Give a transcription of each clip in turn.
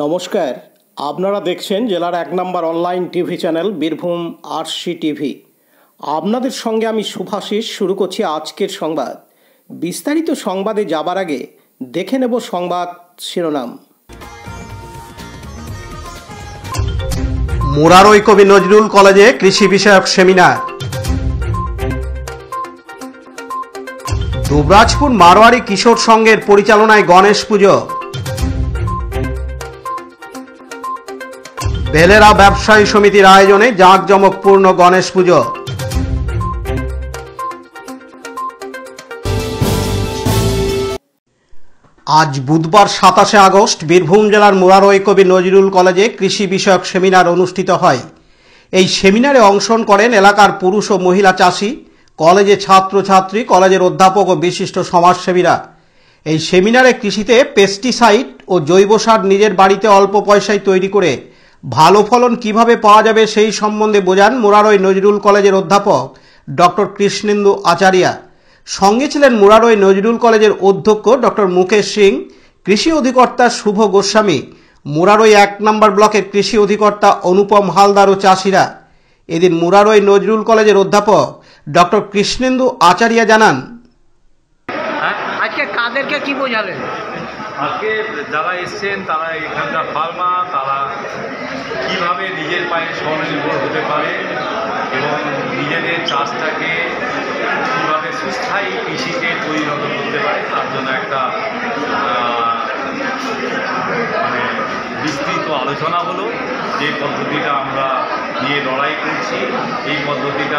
নমস্কার, আপনারা দেখছেন জেলার 1 নম্বর online TV channel Birbhum RC TV. আপনাদের সঙ্গে আমি শুভাশিস। শুরু করছি আজকের সংবাদ। বিস্তারিত সংবাদে যাবার আগে দেখে নেব সংবাদ শিরোনাম। মুরারই কবি নজরুল কলেজে কৃষি বিষয়ক সেমিনার। দুবরাজপুর মারোয়ারি কিশোর সংঘের পরিচালনায় গণেশ পুজো। বেলেরা ব্যবসায়ী সমিতির আয়োজনে জাঁকজমকপূর্ণ গণেশ পুজো। আজ বুধবার 27শে আগস্ট বীরভূম জেলার মুরারই কবি নজরুল কলেজে কৃষি বিষয়ক সেমিনার অনুষ্ঠিত হয়। এই সেমিনারে অংশগ্রহণ করেন এলাকার পুরুষ ও মহিলা চাষি, কলেজের ছাত্রছাত্রী, কলেজের অধ্যাপক ও বিশিষ্ট সমাজসেবীরা। এই সেমিনারে কৃষিতে পেস্টিসাইড ও জৈব সার নিজের বাড়িতে অল্প পয়সায় তৈরি করে ভালো ফলন কিভাবে পাওয়া যাবে সেই সম্বন্ধে বোঝান মুরারই নজরুল কলেজের অধ্যাপক ডক্টর কৃষ্ণেন্দু আচারিয়া। সঙ্গে ছিলেন মুরারই নজরুল কলেজের অধ্যক্ষ ডক্টর মুকেশ সিং, কৃষি অধিকর্তা শুভ গোস্বামী, মুরারই 1 নম্বর ব্লকের কৃষি অধিকর্তা অনুপম হালদার ও চাষিরা। এদিন মুরারই নজরুল কলেজের অধ্যাপক ডক্টর কৃষ্ণেন্দু আচারিয়া জানান, আজকে কাদেরকে কি বোঝালেন? আজকে যারা এসছেন তারা এখানকার ফার্মার, তারা কীভাবে নিজের পায়ে স্বনির্ভর হতে পারে এবং নিজেদের চাষটাকে কীভাবে সুস্থায়ী কৃষিতে পরিণত করতে পারে তার জন্য একটা বিস্তৃত আলোচনা হলো। যে পদ্ধতিটা আমরা নিয়ে লড়াই করছি, এই পদ্ধতিটা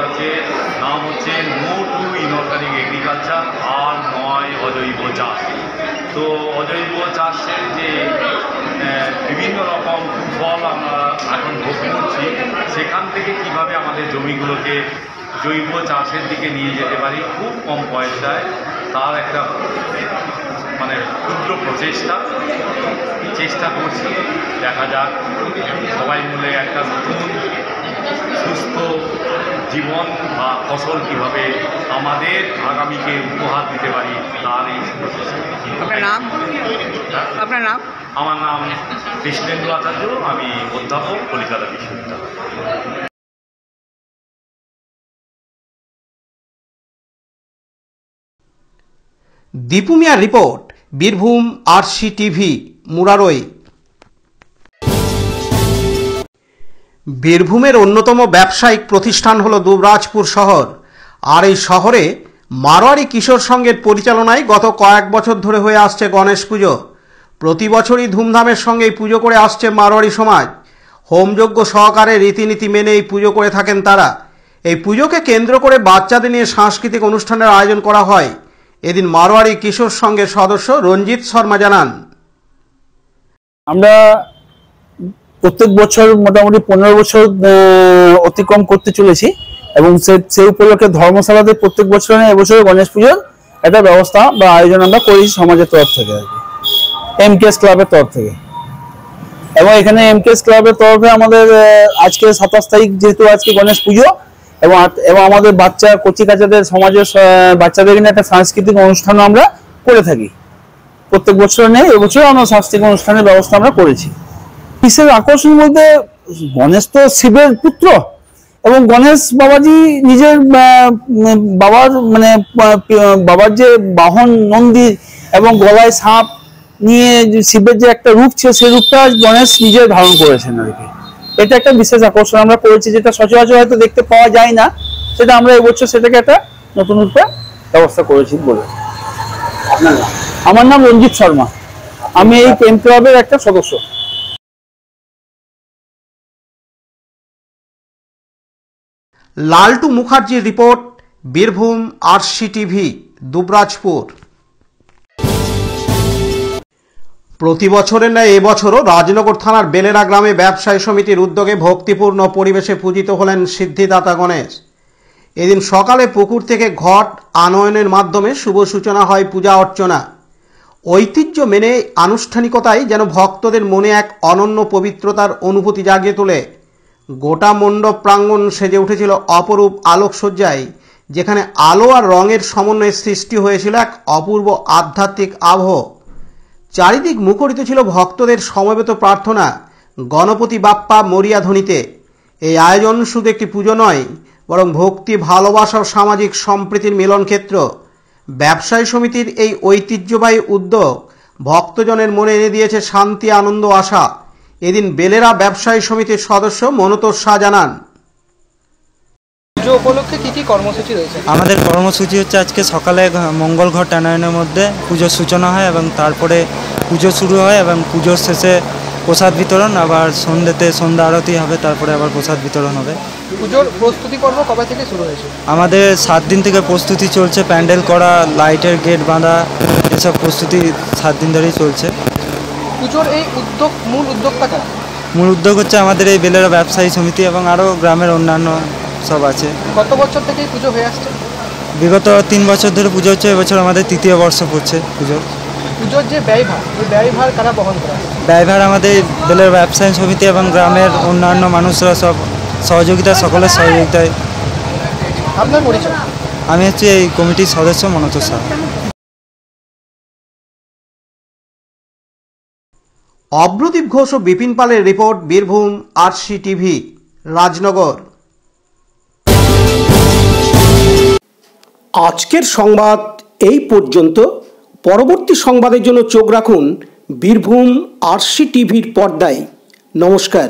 নাম হচ্ছে নো টু ইনঅর্গানিক এগ্রিকালচার আর নয় অজৈব চাষ। তো অজৈব চাষের যে বিভিন্ন রকম ফল আমরা এখন ভোগ করছি, সেখান থেকে কিভাবে আমাদের জমিগুলোকে জৈব চাষের দিকে নিয়ে যেতে পারি খুব কম পয়সায়, তার একটা ক্ষুদ্র চেষ্টা করছি। দেখা যাক সবাই মিলে একটা নতুন সুস্থ জীবন বা ফসল কীভাবে আমাদের আগামীকে উপহার দিতে পারি তার এই প্রচেষ্টা। আপনার নাম? আমার নাম কৃষ্ণেন্দু আচার্য, আমি অধ্যাপক, কলকাতা বিশ্ববিদ্যালয়। দীপু মিয়ার report, Birbhum RC TV, Murarai. বীরভূমের অন্যতম ব্যবসায়িক প্রতিষ্ঠান হল দুবরাজপুর শহর। আর এই শহরে মারোয়ারি কিশোর সংঘের পরিচালনায় গত কয়েক বছর ধরে হয়ে আসছে গণেশ পুজো। প্রতি বছরই ধুমধামের সঙ্গে এই পুজো করে আসছে মারোয়ারি সমাজ। হোমযজ্ঞ সহকারে রীতিনীতি মেনে এই পুজো করে থাকেন তারা। এই পুজোকে কেন্দ্র করে বাচ্চাদের নিয়ে সাংস্কৃতিক অনুষ্ঠানের আয়োজন করা হয়। এদিন মারোয়ারি কিশোর সংঘের সদস্য রঞ্জিত শর্মা জানান, আমরা প্রত্যেক বছর মোটামুটি 15 বছর অতিক্রম করতে চলেছি এবং সেই উপলক্ষে ধর্মশালাতে প্রত্যেক বছর এবছর গণেশ পুজোর একটা ব্যবস্থা বা আয়োজন আমরা করেছি সমাজের তরফ থেকে, আর কি এমকেএস ক্লাবের তরফ থেকে। এবং এখানে এমকেএস ক্লাবের তরফে আমাদের আজকে 27 তারিখ যেহেতু আজকে গণেশ পুজো এবং আমাদের বাচ্চা কচিকাচাদের সমাজের বাচ্চাদের নিয়ে একটা সাংস্কৃতিক অনুষ্ঠানও আমরা করে থাকি। প্রত্যেক বছর নেই, এবছর আমরা সাংস্কৃতিক অনুষ্ঠানের ব্যবস্থা আমরা করেছি। বিশেষ আকর্ষণ বলতে গণেশ তো শিবের পুত্র এবং গণেশ বাবাজি নিজের বাবার যে বাহন নন্দী এবং গলায় সাপ নিয়ে শিবের যে একটা রূপ ছিল, সেই রূপটা গণেশ নিজে ধারণ করেছেন আর কি। এটা একটা বিশেষ আকর্ষণ আমরা করেছি, যেটা সচরাচর হয়তো দেখতে পাওয়া যায় না, সেটা আমরা এবছর সেটাকে একটা নতুন রূপে ব্যবস্থা করেছি বলে। আমার নাম রঞ্জিত শর্মা, আমি এই প্রেম ক্লাবের একটা সদস্য। লালটু মুখার্জির report, Birbhum RC TV, Dubrajpur. প্রতি বছরের ন্যায় এবছরও রাজনগর থানার বেলেরা গ্রামে ব্যবসায়ী সমিতির উদ্যোগে ভক্তিপূর্ণ পরিবেশে পূজিত হলেন সিদ্ধিদাতা গণেশ। এদিন সকালে পুকুর থেকে ঘট আনয়নের মাধ্যমে শুভ সূচনা হয় পূজা অর্চনা। ঐতিহ্য মেনে আনুষ্ঠানিকতায় যেন ভক্তদের মনে এক অনন্য পবিত্রতার অনুভূতি জাগিয়ে তোলে। গোটা মণ্ডপ প্রাঙ্গণ সেজে উঠেছিল অপরূপ আলোকসজ্জায়, যেখানে আলো আর রঙের সমন্বয়ে সৃষ্টি হয়েছিল এক অপূর্ব আধ্যাত্মিক আবহ। চারিদিক মুখরিত ছিল ভক্তদের সমবেত প্রার্থনা গণপতি বাপ্পা মরিয়া ধ্বনিতে। এই আয়োজন শুধু একটি পুজো নয়, বরং ভক্তি, ভালোবাসা ও সামাজিক সম্প্রীতির মিলনক্ষেত্র। ব্যবসায়ী সমিতির এই ঐতিহ্যবাহী উদ্যোগ ভক্তজনের মনে এনে দিয়েছে শান্তি, আনন্দ, আশা। এদিন বেলেরা ব্যবসায়ী সমিতির সদস্য মনোতোষ শাহ জানান, পুজো উপলক্ষে কি কি কর্মসূচি রয়েছে? আমাদের কর্মসূচি হচ্ছে আজকে সকালে মঙ্গল ঘট টানায়নের মধ্যে পুজোর সূচনা হয় এবং তারপরে পুজো শুরু হয় এবং পুজোর শেষে প্রসাদ বিতরণ, আবার সন্ধ্যেতে সন্ধ্যা আরতি হবে, তারপরে আবার প্রসাদ বিতরণ হবে। পুজোর প্রস্তুতি পর্ব কবে থেকে শুরু হয়েছে? আমাদের 7 দিন থেকে প্রস্তুতি চলছে, প্যান্ডেল করা, লাইটের গেট বাঁধা, এসব প্রস্তুতি 7 দিন ধরেই চলছে। পুজোর এই মূল উদ্যোক্তা কারা? মূল উদ্যোগ হচ্ছে আমাদের এই বেলেরা ব্যবসায়ী সমিতি এবং আরও গ্রামের অন্যান্য সব আছে। কত বছর থেকে পুজো হয়ে আসছে? বিগত 3 বছর ধরে পুজো হচ্ছে, এবছর আমাদের 3য় বর্ষ পড়ছে পুজোর। পুজোর যে ব্যয়ভার, এই ব্যয়ভার কারা বহন করে? ব্যয়ভার আমাদের বেলের ব্যবসায়ী সমিতি এবং গ্রামের অন্যান্য মানুষরা সব সকলের সহযোগিতায়। আপনার পরিচয়? আমি হচ্ছে এই কমিটির সদস্য মনোতোষ শাহ। অভ্রদীপ ঘোষ ও বিপিন পালের report, Birbhum RC TV, Rajnagar. আজকের সংবাদ এই পর্যন্ত। পরবর্তী সংবাদের জন্য চোখ রাখুন বীরভূম আরসি টিভির পর্দায়। নমস্কার।